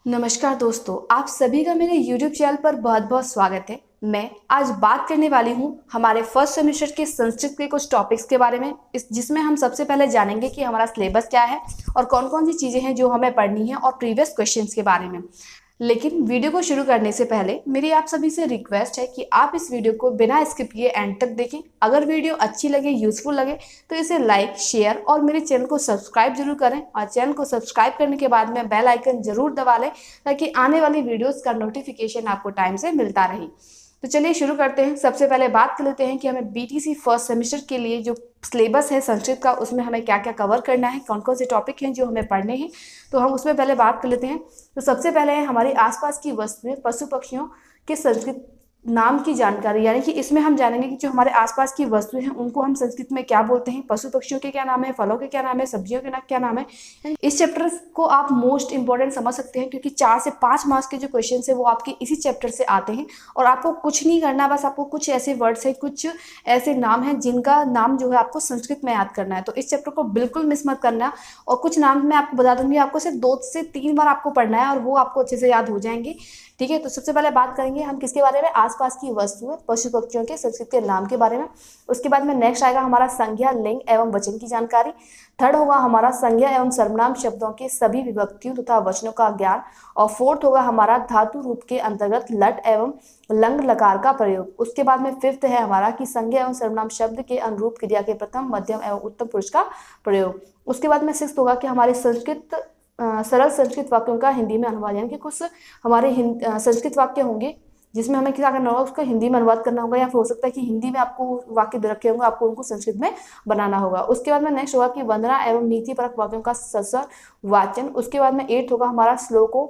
नमस्कार दोस्तों, आप सभी का मेरे YouTube चैनल पर बहुत बहुत स्वागत है। मैं आज बात करने वाली हूँ हमारे फर्स्ट सेमेस्टर के संस्कृत के कुछ टॉपिक्स के बारे में, जिसमें हम सबसे पहले जानेंगे कि हमारा सिलेबस क्या है और कौन कौन सी चीज़ें हैं जो हमें पढ़नी है और प्रीवियस क्वेश्चंस के बारे में। लेकिन वीडियो को शुरू करने से पहले मेरी आप सभी से रिक्वेस्ट है कि आप इस वीडियो को बिना स्किप किए एंड तक देखें। अगर वीडियो अच्छी लगे, यूजफुल लगे तो इसे लाइक, शेयर और मेरे चैनल को सब्सक्राइब जरूर करें। और चैनल को सब्सक्राइब करने के बाद में बेल आइकन जरूर दबा लें ताकि आने वाली वीडियोस का नोटिफिकेशन आपको टाइम से मिलता रहे। तो चलिए शुरू करते हैं। सबसे पहले बात कर लेते हैं कि हमें बीटीसी फर्स्ट सेमेस्टर के लिए जो सिलेबस है संस्कृत का, उसमें हमें क्या क्या कवर करना है, कौन कौन से टॉपिक हैं जो हमें पढ़ने हैं। तो हम उसमें पहले बात कर लेते हैं। तो सबसे पहले है हमारे आसपास की वस्तुएं, पशु पक्षियों के संस्कृत नाम की जानकारी, यानी कि इसमें हम जानेंगे कि जो हमारे आसपास की वस्तुएं हैं उनको हम संस्कृत में क्या बोलते हैं, पशु पक्षियों के क्या नाम है, फलों के क्या नाम है, सब्जियों के क्या नाम है। इस चैप्टर को आप मोस्ट इंपॉर्टेंट समझ सकते हैं क्योंकि 4 से 5 मार्क्स के जो क्वेश्चन है वो आपके इसी चैप्टर से आते हैं। और आपको कुछ नहीं करना, बस आपको कुछ ऐसे वर्ड्स है, कुछ ऐसे नाम है जिनका नाम जो है आपको संस्कृत में याद करना है। तो इस चैप्टर को बिल्कुल मिस मत करना। और कुछ नाम मैं आपको बता दूंगी, आपको सिर्फ 2 से 3 बार आपको पढ़ना है और वो आपको अच्छे से याद हो जाएंगे। ठीक है, तो सबसे पहले बात करेंगे हम किसके बारे में, आसपास की वस्तुएं, पशु पक्षियों के संस्कृत के नाम के बारे में। उसके बाद में नेक्स्ट आएगा हमारा संज्ञा, लिंग एवं वचन की जानकारी। थर्ड होगा हमारा संज्ञा एवं सर्वनाम शब्दों के सभी विभक्तियों तथा वचनों का ज्ञान। और फोर्थ होगा हमारा धातु रूप के अंतर्गत लट एवं लंग लकार का प्रयोग। उसके बाद में फिफ्थ है हमारा कि संज्ञा एवं सर्वनाम शब्द के अनुरूप क्रिया के प्रथम, मध्यम एवं उत्तम पुरुष का प्रयोग। उसके बाद में सिक्स्थ होगा कि हमारे सरल संस्कृत वाक्यों का हिंदी में अनुवाद, यानी कि कुछ हमारे संस्कृत वाक्य होंगे जिसमें हमें क्या करना होगा, उसको हिंदी में अनुवाद करना होगा, या फिर हो सकता है कि हिंदी में आपको वाक्य दे रखे होंगे, आपको उनको संस्कृत में बनाना होगा। उसके बाद में नेक्स्ट होगा कि वंदना एवं नीतिपरक वाक्यों का ससर वाचन। उसके बाद में 8th होगा हमारा श्लोकों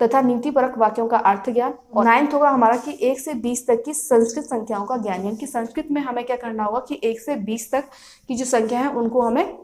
तथा नीतिपरक वाक्यों का अर्थ ज्ञान। और 9th होगा हमारा कि 1 से 20 तक की संस्कृत संख्याओं का ज्ञान, यानी कि संस्कृत में हमें क्या करना होगा कि 1 से 20 तक की जो संख्या है उनको हमें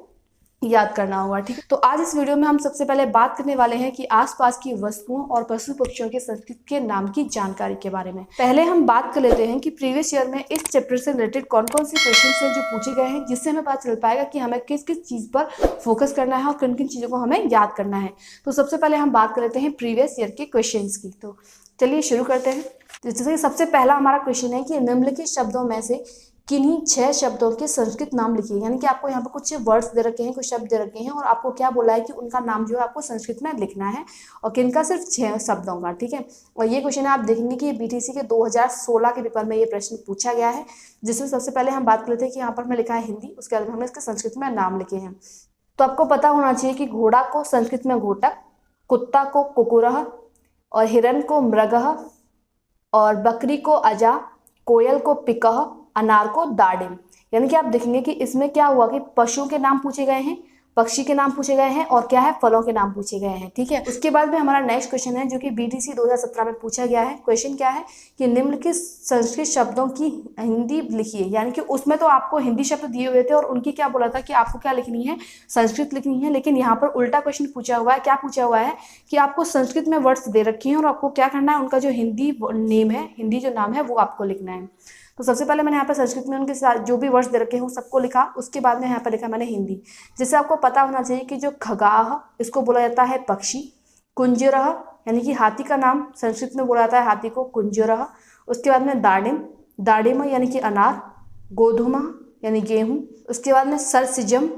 याद करना होगा। ठीक है, तो आज इस वीडियो में हम सबसे पहले बात करने वाले हैं कि आसपास की वस्तुओं और पशु पक्षियों के संस्कृत के नाम की जानकारी के बारे में। पहले हम बात कर लेते हैं कि प्रीवियस ईयर में इस चैप्टर से रिलेटेड कौन कौन से क्वेश्चन हैं जो पूछे गए हैं, जिससे हमें पता चल पाएगा कि हमें किस किस चीज पर फोकस करना है और किन किन चीजों को हमें याद करना है। तो सबसे पहले हम बात कर लेते हैं प्रीवियस ईयर के क्वेश्चन की। तो चलिए शुरू करते हैं। जैसे सबसे पहला हमारा क्वेश्चन है कि निम्नलिखित शब्दों में से किन्हीं 6 शब्दों के संस्कृत नाम लिखिए, यानी कि आपको यहाँ पर कुछ वर्ड्स दे रखे हैं, कुछ शब्द दे रखे हैं और आपको क्या बोला है कि उनका नाम जो है आपको संस्कृत में लिखना है, और किनका, सिर्फ 6 शब्दों का। ठीक है, और ये क्वेश्चन आप देखेंगे कि बीटीसी के 2016 के पेपर में ये प्रश्न पूछा गया है, जिसमें सबसे पहले हम बात कर लेते हैं कि यहाँ पर हमें लिखा है हिंदी, उसके बाद हमने इसके संस्कृत में नाम लिखे हैं। तो आपको पता होना चाहिए कि घोड़ा को संस्कृत में घोटक, कुत्ता को कुकुरह, और हिरण को मृगः, और बकरी को अजा, कोयल को पिकह, अनार को दाडिम। यानी कि आप देखेंगे कि इसमें क्या हुआ कि पशुओं के नाम पूछे गए हैं, पक्षी के नाम पूछे गए हैं, और क्या है, फलों के नाम पूछे गए हैं। ठीक है, उसके बाद में हमारा नेक्स्ट क्वेश्चन है जो कि बीटीसी 2017 में पूछा गया है। क्वेश्चन क्या है कि निम्नलिखित संस्कृत शब्दों की हिंदी लिखिए, यानी कि उसमें तो आपको हिंदी शब्द दिए हुए थे और उनकी क्या बोला था कि आपको क्या लिखनी है, संस्कृत लिखनी है। लेकिन यहाँ पर उल्टा क्वेश्चन पूछा हुआ है। क्या पूछा हुआ है कि आपको संस्कृत में वर्ड्स दे रखे हैं और आपको क्या करना है, उनका जो हिंदी नेम है, हिंदी जो नाम है वो आपको लिखना है। तो सबसे पहले मैंने यहाँ पर संस्कृत में उनके साथ जो भी वर्ड्स दे रखे हैं सबको लिखा। उसके बाद में यहाँ पर लिखा मैंने हिंदी। जैसे आपको पता होना चाहिए कि जो खगाह, इसको बोला जाता है पक्षी। कुंजरह यानी कि हाथी का नाम संस्कृत में बोला जाता है हाथी को कुंजरह। उसके बाद में दाडिम, दाडिम यानी कि अनार। गोधुमा यानी गेहूँ। उसके बाद में सरसिजम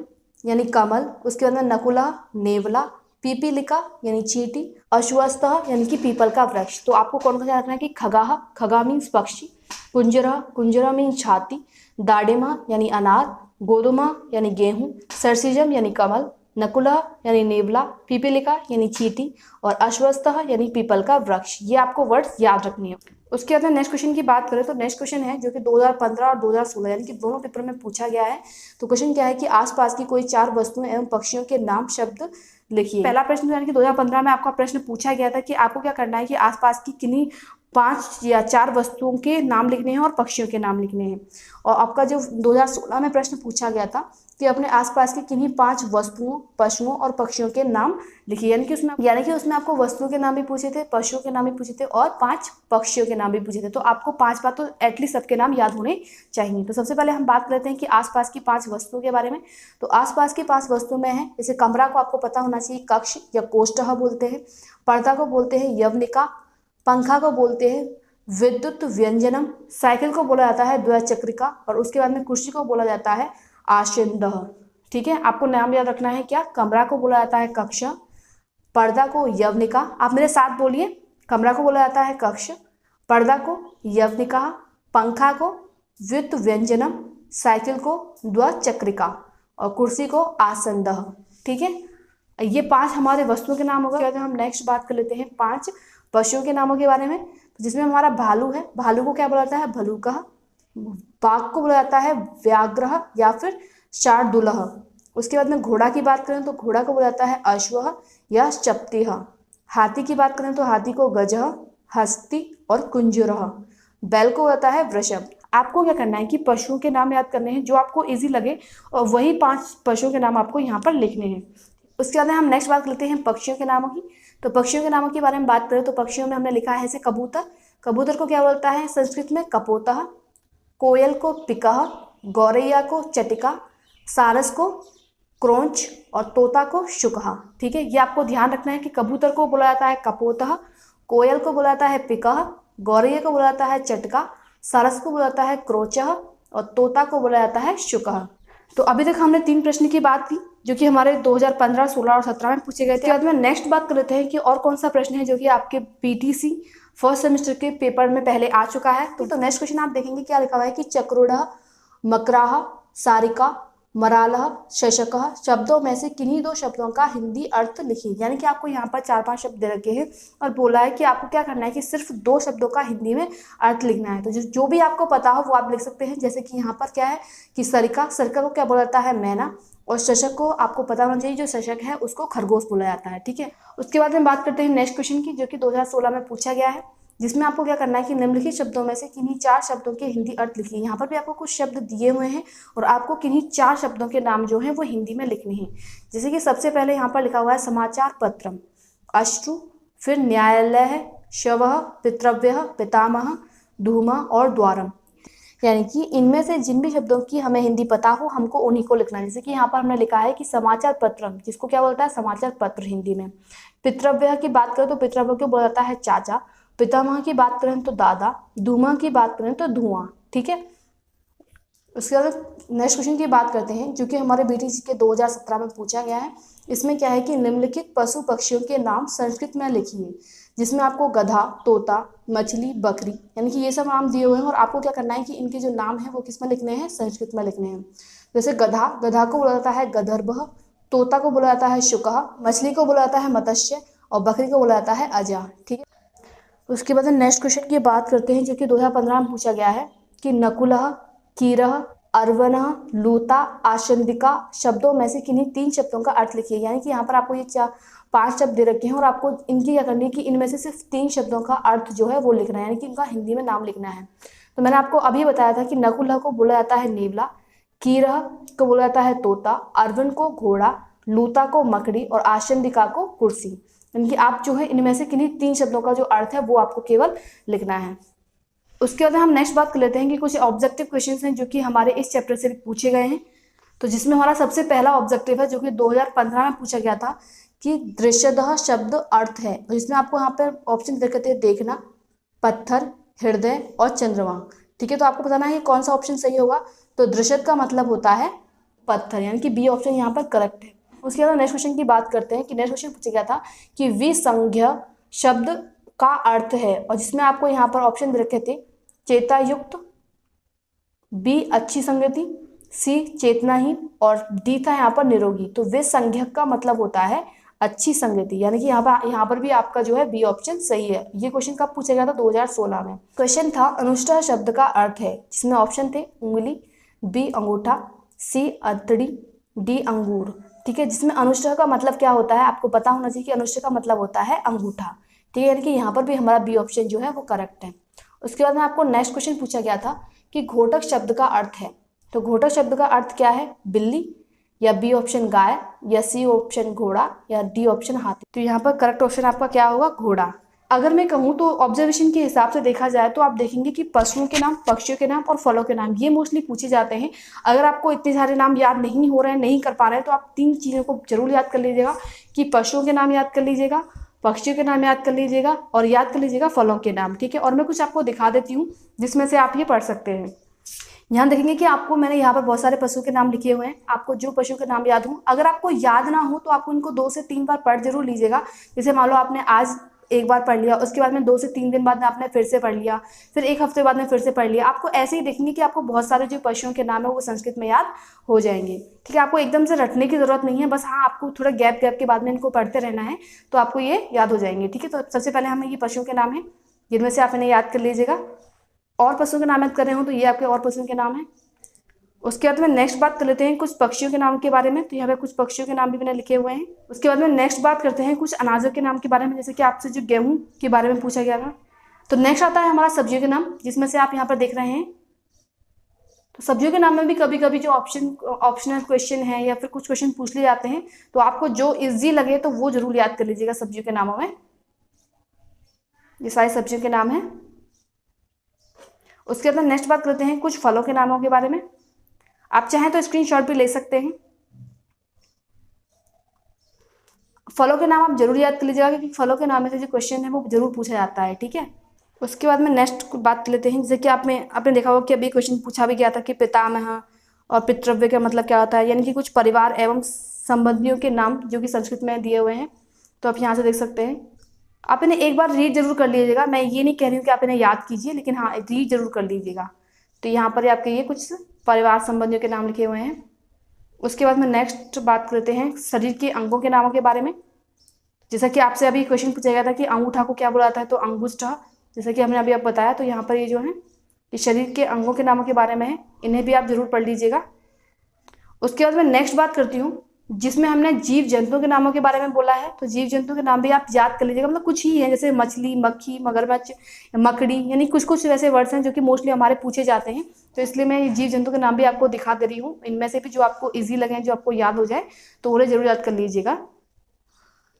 यानी कमल। उसके बाद में नकुला, नेवला। पीपीलिका यानी चींटी। अश्वत्थः यानी कि पीपल का वृक्ष। तो आपको कौन सा रखना है कि खगाह, खगा मीन्स पक्षी। कुंजरा, कुंजरा मीन्स छाती। दाडिमा यानी अनार। गोधुमा यानी गेहूं। सरसिजम यानी कमल। नकुला यानी नेवला। पीपीलिका यानी चींटी। और अश्वत्थः यानी पीपल का वृक्ष। ये आपको वर्ड्स याद रखनी है। उसके बाद नेक्स्ट क्वेश्चन की बात करें तो नेक्स्ट क्वेश्चन है जो कि 2015 और 2016 यानी कि दोनों पेपर में पूछा गया है। तो क्वेश्चन क्या है कि आसपास की कोई 4 वस्तुएं एवं पक्षियों के नाम शब्द लिखिए। पहला प्रश्न यानी कि 2015 में आपका प्रश्न पूछा गया था कि आपको क्या करना है कि आसपास की किन्हीं 5 या 4 वस्तुओं के नाम लिखने हैं और पक्षियों के नाम लिखने हैं। और आपका जो 2016 में प्रश्न पूछा गया था कि अपने आसपास की किन्हीं 5 वस्तुओं, पशुओं और पक्षियों के नाम लिखिए। यानी कि उसमें आपको वस्तुओं के नाम भी पूछे थे, पशुओं के नाम भी पूछे थे और 5 पक्षियों के नाम भी पूछे थे। तो आपको 5 बार तो एटलीस्ट सबके नाम याद होने चाहिए। तो सबसे पहले हम बात करते हैं कि आसपास की 5 वस्तुओं के बारे में। तो आसपास की 5 वस्तुओं में है, जैसे कमरा को आपको पता होना चाहिए, कक्ष या कोष्ठः बोलते हैं। पर्दा को बोलते हैं यवनिका। पंखा को बोलते हैं विद्युत व्यंजनम। साइकिल को बोला जाता है द्विचक्रिका। और उसके बाद में कुर्सी को बोला जाता है आसंदः। ठीक है, आपको नाम याद रखना है क्या? कमरा को बोला जाता है कक्ष, पर्दा को यवनिका। आप मेरे साथ बोलिए, कमरा को बोला जाता है कक्ष, पर्दा को यवनिका, पंखा को विद्युत व्यंजनम, साइकिल को द्विचक्रिका और कुर्सी को आसंदः। ठीक है, ये 5 हमारे वस्तुओं के नाम हो गए। हम नेक्स्ट बात कर लेते हैं 5 पशुओं के नामों के बारे में, जिसमें हमारा भालू है। भालू को क्या बोला जाता है? भलूकः। बाघ को बोला जाता है व्याघ्रः या फिर शार्दूलः। उसके बाद में घोड़ा की बात करें तो घोड़ा को बोला जाता है अश्वः या शप्तिः। हाथी की बात करें तो हाथी को गजः, हस्ती और कुंजरः। बैल को होता है वृषभ। आपको क्या करना है कि पशुओं के नाम याद करने हैं जो आपको इजी लगे, और वही 5 पशुओं के नाम आपको यहाँ पर लिखने हैं। उसके बाद हम नेक्स्ट बात करते हैं पक्षियों के नामों की। तो पक्षियों के नामों के बारे में बात करें तो पक्षियों में हमने लिखा है जैसे कबूतर। कबूतर को क्या बोलता है संस्कृत में? कपोतः। कोयल को पिकः, गौरैया को चटिका, सारस को क्रोंच और तोता को शुकः। ठीक है, ये आपको ध्यान रखना है कि कबूतर को बोला जाता है कपोतः, कोयल को बोला जाता है पिकः, गौरैया को बोला जाता है चटका, सारस को बोला जाता है क्रोचः और तोता को बोला जाता है शुकः। तो अभी तक हमने 3 प्रश्न की बात की जो कि हमारे 2015, 16 और 17 में पूछे गए थे। बाद में नेक्स्ट बात कर लेते हैं कि और कौन सा प्रश्न है जो कि आपके पीटीसी फर्स्ट सेमेस्टर के पेपर में पहले आ चुका है। तो नेक्स्ट क्वेश्चन आप देखेंगे क्या लिखा हुआ है कि चक्रोड़ः, मकराह, सारिका, मरालह, शशकः शब्दों में से किन्हीं 2 शब्दों का हिंदी अर्थ लिखिए। यानी कि आपको यहाँ पर 4-5 शब्द दे रखे हैं और बोला है कि आपको क्या करना है कि सिर्फ 2 शब्दों का हिंदी में अर्थ लिखना है। तो जो भी आपको पता हो वो आप लिख सकते हैं। जैसे कि यहाँ पर क्या है कि सरिका, सरिका को क्या बोला जाता है? मैना। और शशक को आपको पता होना चाहिए, जो शशक है उसको खरगोश बोला जाता है। ठीक है, उसके बाद में बात करते हैं नेक्स्ट क्वेश्चन की जो कि 2016 में पूछा गया है, जिसमें आपको क्या करना है कि निम्नलिखित शब्दों में से किन्हीं 4 शब्दों के हिंदी अर्थ लिखिए। यहाँ पर भी आपको कुछ शब्द दिए हुए हैं और आपको किन्हीं 4 शब्दों के नाम जो हैं वो हिंदी में लिखने हैं। जैसे कि सबसे पहले यहाँ पर लिखा हुआ है समाचार पत्रम, अश्रु, फिर न्यायालय, शवः, पितृव्यः, पितामह, धूमः और द्वारम। यानी कि इनमें से जिन भी शब्दों की हमें हिंदी पता हो हमको उन्हीं को लिखना है। जैसे कि यहाँ पर हमने लिखा है कि समाचार पत्रम, जिसको क्या बोलता है? समाचार पत्र हिंदी में। पितृव्यः की बात करें तो पितृव्य को बोला जाता है चाचा, पितामह की बात करें तो दादा, धूमह की बात करें तो धुआं। ठीक है, उसके बाद नेक्स्ट क्वेश्चन की बात करते हैं जो कि हमारे बीटीसी के 2017 में पूछा गया है। इसमें क्या है कि निम्नलिखित पशु पक्षियों के नाम संस्कृत में लिखिए, जिसमें आपको गधा, तोता, मछली, बकरी, यानी कि ये सब नाम दिए हुए हैं और आपको क्या करना है कि इनके जो नाम हैं वो किस में लिखने हैं? संस्कृत में लिखने हैं। जैसे गधा, गधा को बोला जाता है गधर्भः, तोता को बोला जाता है शुकः, मछली को बोला जाता है मत्स्य और बकरी को बोला जाता है अजा। ठीक है, उसके बाद नेक्स्ट क्वेश्चन की बात करते हैं जो कि 2015 में पूछा गया है कि नकुलः, कीरः, अर्वणः, लूता, आशंदिका शब्दों में से किन्हीं 3 शब्दों का अर्थ लिखिए। यानी कि यहाँ पर आपको ये 5 शब्द दे रखे हैं और आपको इनकी क्या करनी है कि इनमें से सिर्फ 3 शब्दों का अर्थ जो है वो लिखना है, यानी कि इनका हिंदी में नाम लिखना है। तो मैंने आपको अभी बताया था कि नकुलः को बोला जाता है नेवला, कीरः को बोला जाता है तोता, अर्वन को घोड़ा, लूता को मकड़ी और आशंदिका को कुर्सी। यानी कि आप जो है इनमें से किन्हीं 3 शब्दों का जो अर्थ है वो आपको केवल लिखना है। उसके बाद हम नेक्स्ट बात कर लेते हैं कि कुछ ऑब्जेक्टिव क्वेश्चंस हैं जो कि हमारे इस चैप्टर से भी पूछे गए हैं। तो जिसमें हमारा सबसे पहला ऑब्जेक्टिव है जो कि 2015 में पूछा गया था कि दृश्यतः शब्द अर्थ है। तो इसमें आपको यहाँ पर ऑप्शन दे रखे थे देखना, पत्थर, हृदय और चंद्रमा। ठीक है, तो आपको बताना है कि कौन सा ऑप्शन सही होगा। तो दृश्यत का मतलब होता है पत्थर, यानी कि बी ऑप्शन यहाँ पर करेक्ट है। उसके बाद नेक्स्ट क्वेश्चन की बात करते हैं कि नेक्स्ट क्वेश्चन पूछा गया था कि विसंज्ञ शब्द का अर्थ है, और जिसमें आपको यहाँ पर ऑप्शन दे रखे थे चेतायुक्त, बी अच्छी संगति, सी चेतनाहीन और डी था यहाँ पर निरोगी। तो विसंज्ञक का मतलब होता है अच्छी संगति, यानी कि यहाँ पर भी आपका जो है बी ऑप्शन सही है। ये क्वेश्चन कब पूछा गया था? 2016 में। क्वेश्चन था अनुष्ठा शब्द का अर्थ है, जिसमें ऑप्शन थे उंगली, बी अंगूठा, सी अंतड़ी, डी अंगूर। ठीक है, जिसमें अनुष्ठा का मतलब क्या होता है आपको पता होना चाहिए कि अनुष्ठा का मतलब होता है अंगूठा। ठीक है, यानी कि यहाँ पर भी हमारा बी ऑप्शन जो है वो करेक्ट है। उसके बाद में आपको नेक्स्ट क्वेश्चन पूछा गया था कि घोटक शब्द का अर्थ है। तो घोटक शब्द का अर्थ क्या है? बिल्ली, या बी ऑप्शन गाय, या सी ऑप्शन घोड़ा, या डी ऑप्शन हाथी। तो यहाँ पर करेक्ट ऑप्शन आपका क्या होगा? घोड़ा। अगर मैं कहूँ तो ऑब्जर्वेशन के हिसाब से देखा जाए तो आप देखेंगे कि पशुओं के नाम, पक्षियों के नाम और फलों के नाम ये मोस्टली पूछे जाते हैं। अगर आपको इतने सारे नाम याद नहीं हो रहे हैं, नहीं कर पा रहे हैं, तो आप 3 चीज़ों को जरूर याद कर लीजिएगा कि पशुओं के नाम याद कर लीजिएगा, पक्षियों के नाम याद कर लीजिएगा और याद कर लीजिएगा फलों के नाम। ठीक है, और मैं कुछ आपको दिखा देती हूँ जिसमें से आप ये पढ़ सकते हैं। यहाँ देखेंगे कि आपको मैंने यहाँ पर बहुत सारे पशु के नाम लिखे हुए हैं। आपको जो पशु के नाम याद हो, अगर आपको याद ना हो तो आप उनको 2 से 3 बार पढ़ जरूर लीजिएगा। जैसे मान लो आपने आज एक बार पढ़ लिया, उसके बाद में 2 से 3 दिन बाद में आपने फिर से पढ़ लिया, फिर 1 हफ्ते बाद में फिर से पढ़ लिया। आपको ऐसे ही देखेंगे कि आपको बहुत सारे जो पशुओं के नाम है वो संस्कृत में याद हो जाएंगे। ठीक है, आपको एकदम से रटने की जरूरत नहीं है, बस हाँ आपको थोड़ा गैप गैप के बाद में इनको पढ़ते रहना है तो आपको ये याद हो जाएंगे। ठीक है, तो सबसे पहले हमें ये पशुओं के नाम है जिनमें से आप इन्हें याद कर लीजिएगा। और पशुओं के नाम याद कर रहे हो तो ये आपके और पशुओं के नाम है। उसके बाद में नेक्स्ट बात कर लेते हैं कुछ पक्षियों के नाम के बारे में। तो यहाँ पे कुछ पक्षियों के नाम भी मैंने लिखे हुए हैं। उसके बाद में नेक्स्ट बात करते हैं कुछ अनाजों के नाम के बारे में, जैसे कि आपसे जो गेहूं के बारे में पूछा गया था। तो नेक्स्ट आता है हमारा सब्जियों के नाम, जिसमें से आप यहाँ पर देख रहे हैं। तो सब्जियों के नाम में भी कभी कभी जो ऑप्शनल क्वेश्चन है या फिर कुछ क्वेश्चन पूछ लिए जाते हैं, तो आपको जो ईजी लगे तो वो जरूर याद कर लीजिएगा सब्जियों के नामों में। ये सारी सब्जियों के नाम है। उसके बाद नेक्स्ट बात करते हैं कुछ फलों के नामों के बारे में। आप चाहें तो स्क्रीनशॉट भी ले सकते हैं। फलों के नाम आप जरूर याद कर लीजिएगा क्योंकि फलों के नाम में से जो क्वेश्चन है वो जरूर पूछा जाता है। ठीक है, उसके बाद में नेक्स्ट बात कर लेते हैं, जैसे कि आपने देखा होगा कि अभी क्वेश्चन पूछा भी गया था कि पितामह और पितृव्य का मतलब क्या होता है, यानी कि कुछ परिवार एवं संबंधियों के नाम जो कि संस्कृत में दिए हुए हैं। तो आप यहाँ से देख सकते हैं। आप इन्हें एक बार रीड जरूर कर लीजिएगा। मैं ये नहीं कह रही हूँ कि आप इन्हें याद कीजिए, लेकिन हाँ रीड जरूर कर लीजिएगा। तो यहाँ पर आपके ये कुछ परिवार संबंधियों के नाम लिखे हुए हैं। उसके बाद में नेक्स्ट बात करते हैं शरीर के अंगों के नामों के बारे में। जैसा कि आपसे अभी क्वेश्चन पूछा गया था कि अंगूठा को क्या बुलाता है, तो अंगुष्ठा, जैसा कि हमने अभी आप बताया। तो यहाँ पर ये जो है ये शरीर के अंगों के नामों के बारे में है, इन्हें भी आप जरूर पढ़ लीजिएगा। उसके बाद मैं नेक्स्ट बात करती हूँ जिसमें हमने जीव जंतुओं के नामों के बारे में बोला है। तो जीव जंतुओं के नाम भी आप याद कर लीजिएगा। मतलब कुछ ही है, जैसे मछली, मक्खी, मगरमच्छ, मकड़ी, यानी कुछ कुछ वैसे वर्ड्स हैं जो कि मोस्टली हमारे पूछे जाते हैं। तो इसलिए मैं जीव जंतु के नाम भी आपको दिखा दे रही हूँ। इनमें से भी जो आपको ईजी लगे, जो आपको याद हो जाए, तो उन्हें जरूर याद कर लीजिएगा।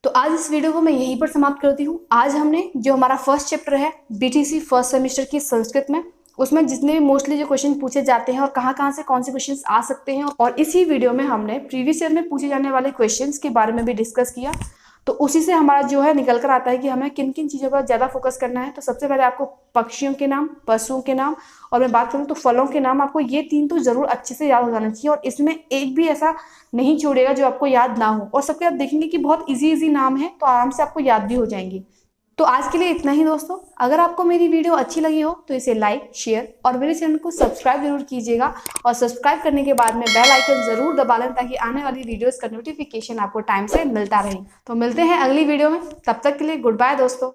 तो आज इस वीडियो को मैं यहीं पर समाप्त करती हूँ। आज हमने जो हमारा फर्स्ट चैप्टर है बीटीसी फर्स्ट सेमेस्टर की संस्कृत में, उसमें जितने भी मोस्टली जो क्वेश्चन पूछे जाते हैं और कहाँ से कौन से क्वेश्चंस आ सकते हैं, और इसी वीडियो में हमने प्रीवियस ईयर में पूछे जाने वाले क्वेश्चंस के बारे में भी डिस्कस किया। तो उसी से हमारा जो है निकल कर आता है कि हमें किन किन चीज़ों पर ज़्यादा फोकस करना है। तो सबसे पहले आपको पक्षियों के नाम, पशुओं के नाम, और मैं बात करूँ तो फलों के नाम, आपको ये 3 तो जरूर अच्छे से याद हो जाना चाहिए। और इसमें एक भी ऐसा नहीं छोड़ेगा जो आपको याद ना हो। और सबके आप देखेंगे कि बहुत ईजी नाम है, तो आराम से आपको याद भी हो जाएंगे। तो आज के लिए इतना ही दोस्तों। अगर आपको मेरी वीडियो अच्छी लगी हो तो इसे लाइक, शेयर और मेरे चैनल को सब्सक्राइब जरूर कीजिएगा। और सब्सक्राइब करने के बाद में बेल आइकन जरूर दबा लें ताकि आने वाली वीडियोस का नोटिफिकेशन आपको टाइम से मिलता रहे। तो मिलते हैं अगली वीडियो में, तब तक के लिए गुड बाय दोस्तों।